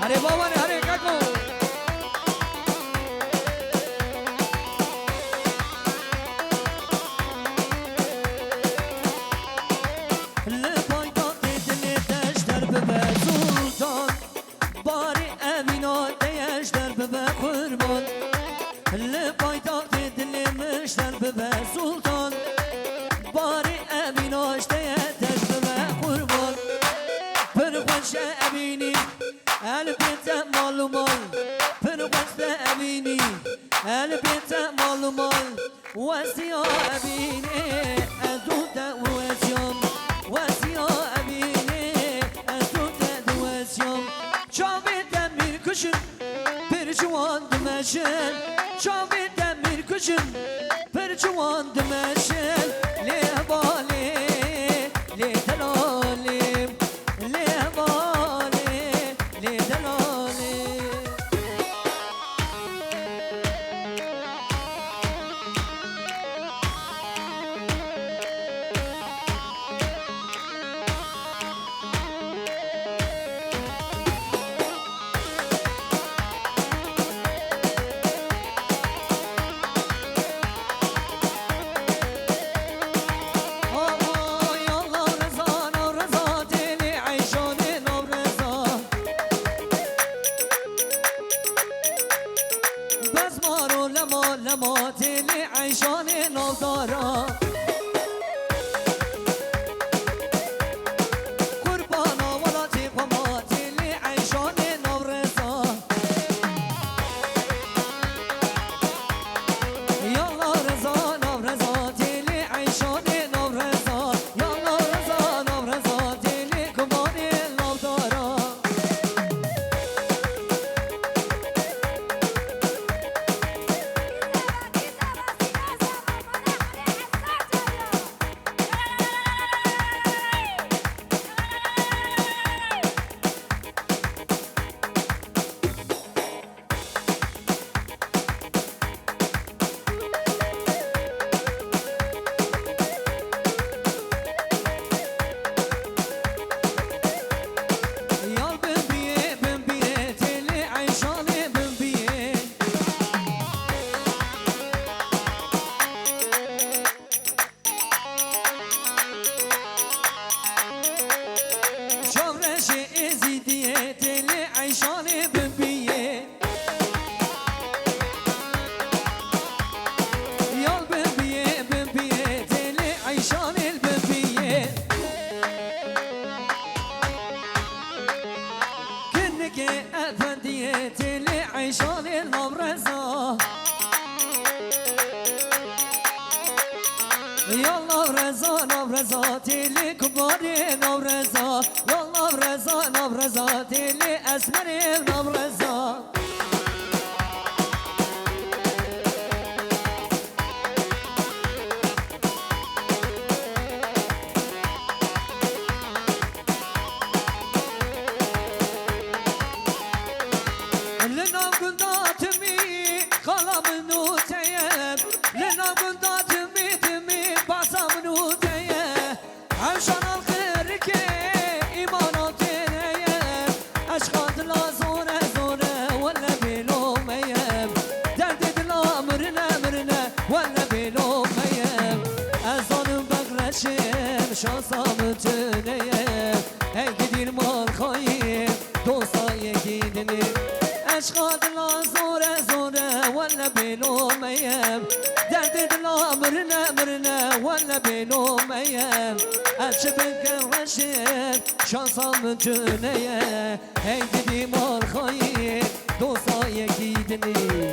अरे बाबा ने अरे البيت مال مال فرقت أبيني البيت مال مال وسيا أبيني أزود وسيم وسيا أبيني أزود وسيم شابي دمير كشن برجوان دمشن شابي دمير كشن برجوان دمشن ليه بالي ليه دلالي ليه بالي ليه دلالي لما تلي عيشان نظارة قربانا ولا تقوما تلي عيشان نورزا يلا رزا نورزا تلي عيشان نورزا يلا رزا نورزا تلي كمان نظارة عيشان النورزا يلا رزا نورزا تلي كباري نورزا يلا رزا نورزا تلي اسمري نورزا لنا قنداتمي خلا منو تيب لنا قنداتمي تمي بعصا منو تيب عشان الخير كي إيماناتي نيب أشخاص لا زورة زورة ولا بيلو ميب دردد لا مرنا مرنا ولا بيلو ميب أزان بغرشم شانسا متنيب هاي قدير مال خايب دوستا يجيدني أشخاص لا زورة زورة ولا بينو ميم درد لا مرنا مرنا ولا بينو ميم أشبك الرشيد شانسا من جنيه هيدي مال خايب دوسا يكيدني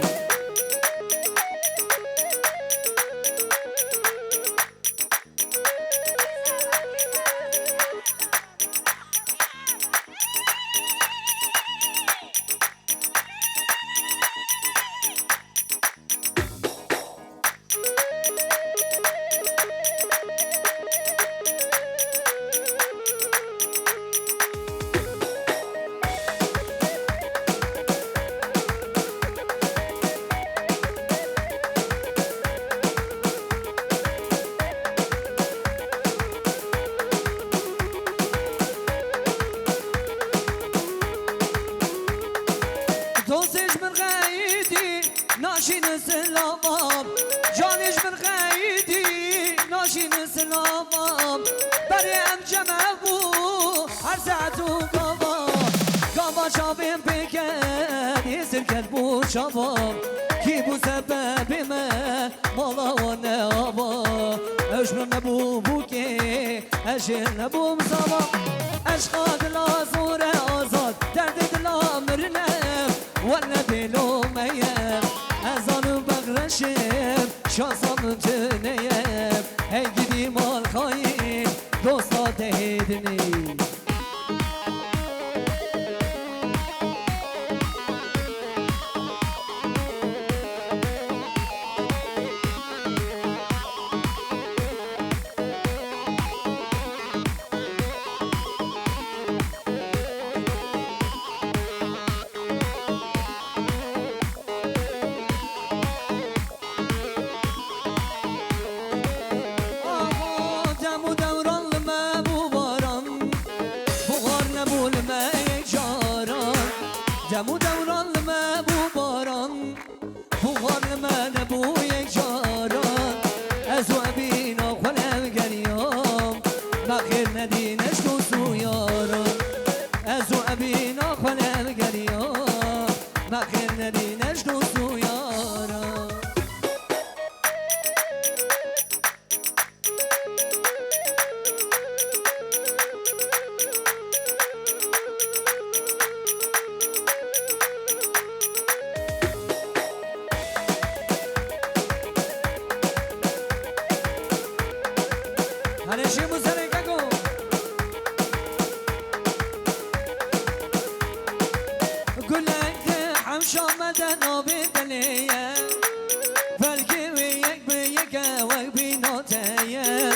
دوستش من غیدی ناشین سلامم جانش من غیدی ناشین سلامم برای ام جمع بو هر ساعت و گاوا شابیم بکن یزر کل بو شابم کی بو سبب من مالا و نابا اشمر نبو بو که اشل نبو مصابم اشقاد لا زور آزاد درد دلا نبول ما جاران دم و دوران ما بو باران بوغار ما نبو جاران از و بینا خلم گریام بخیر ندینش تو سویاران از و بینا خلم گریام بخیر ندینش تو سویاران هنشی موسیقی کو گلک همش آمدن آبی دلیه بلکه یک به یک و بیناتیه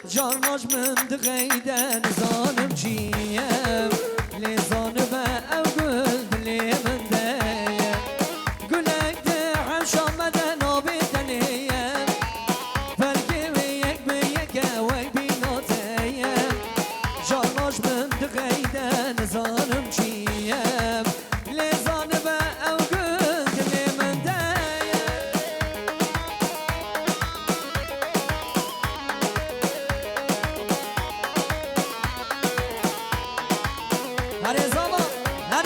جاناش من دقیدن زانم چیم لیزان به او گل دلی من دیه گلک همش آمدن آبی دلیه بلکه یک به یک و بیناتیه جاناش من دقیدن زانم چیم لیزان به او گل دلی من دیه هر زمان هر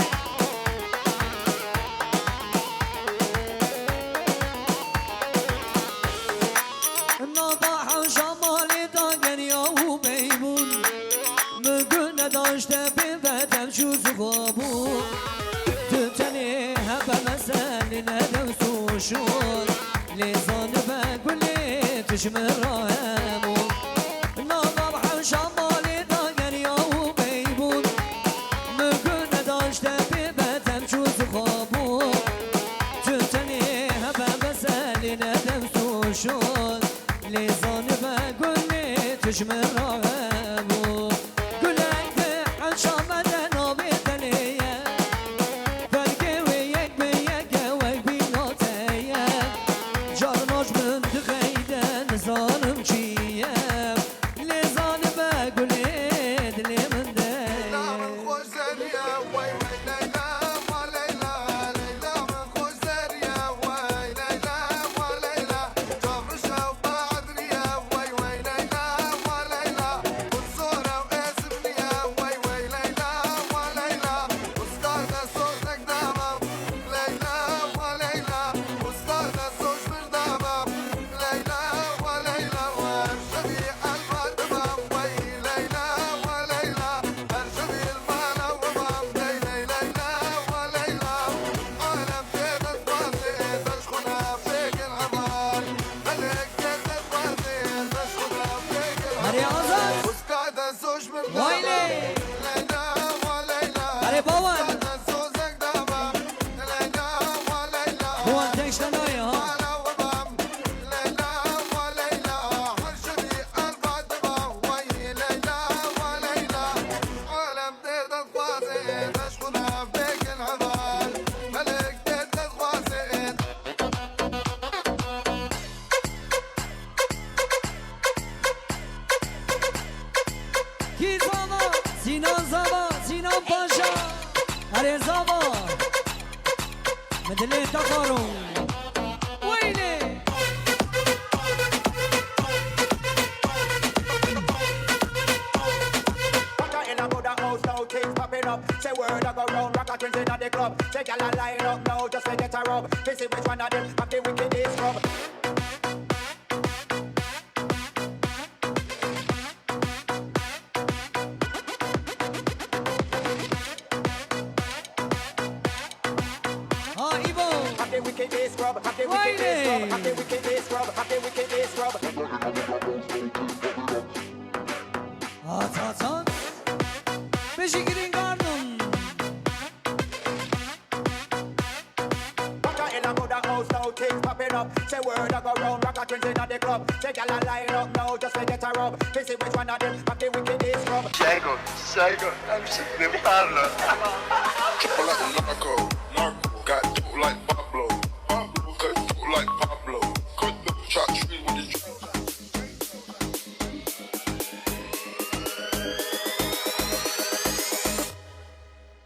ناضح و شمالی داگریا و بیبون مگو نداشته بیوتم شوز خوابون تو تنی هبه مسئله ندم سوشون لیزان بگولی تشمر راهمون ناضح و شمالی داگریا و بیبون مگو نداشته بیوتم شوز خوابون تو تنی هبه مسئله ندم سوشون لیزان بگولی تشمر راهمون گلک به عش آمدن آبی دلیه بلکه و یک به یک و بیناتیه جاناش من دقیدن زانم چیم لیزان بگولی دلی من دیه هری آزاد وایلی هری باون باون تکشتن دایی ها کی زاوا سینان زاوا سینان پاشا هر زاوا مدلی تقارون ویلی in a mother house now, things popping up. Say word I go round, rock a twins in the club. Say gyal a line up now, just to get a rub. To see which one of them have the wickedest rub. ها ایبو Have the wickedest rub, have the wickedest rub, have the wickedest rub, have the wickedest rub. آتاتان بشی گرین گاردون In a mother house now, things popping up. Say word I go round, rock a twins in the club. Say gyal a line up now, just to get a rub. To see which one of them have the wickedest rub. Psycho, I'm sick of them parla. Chocolate narco, got dope like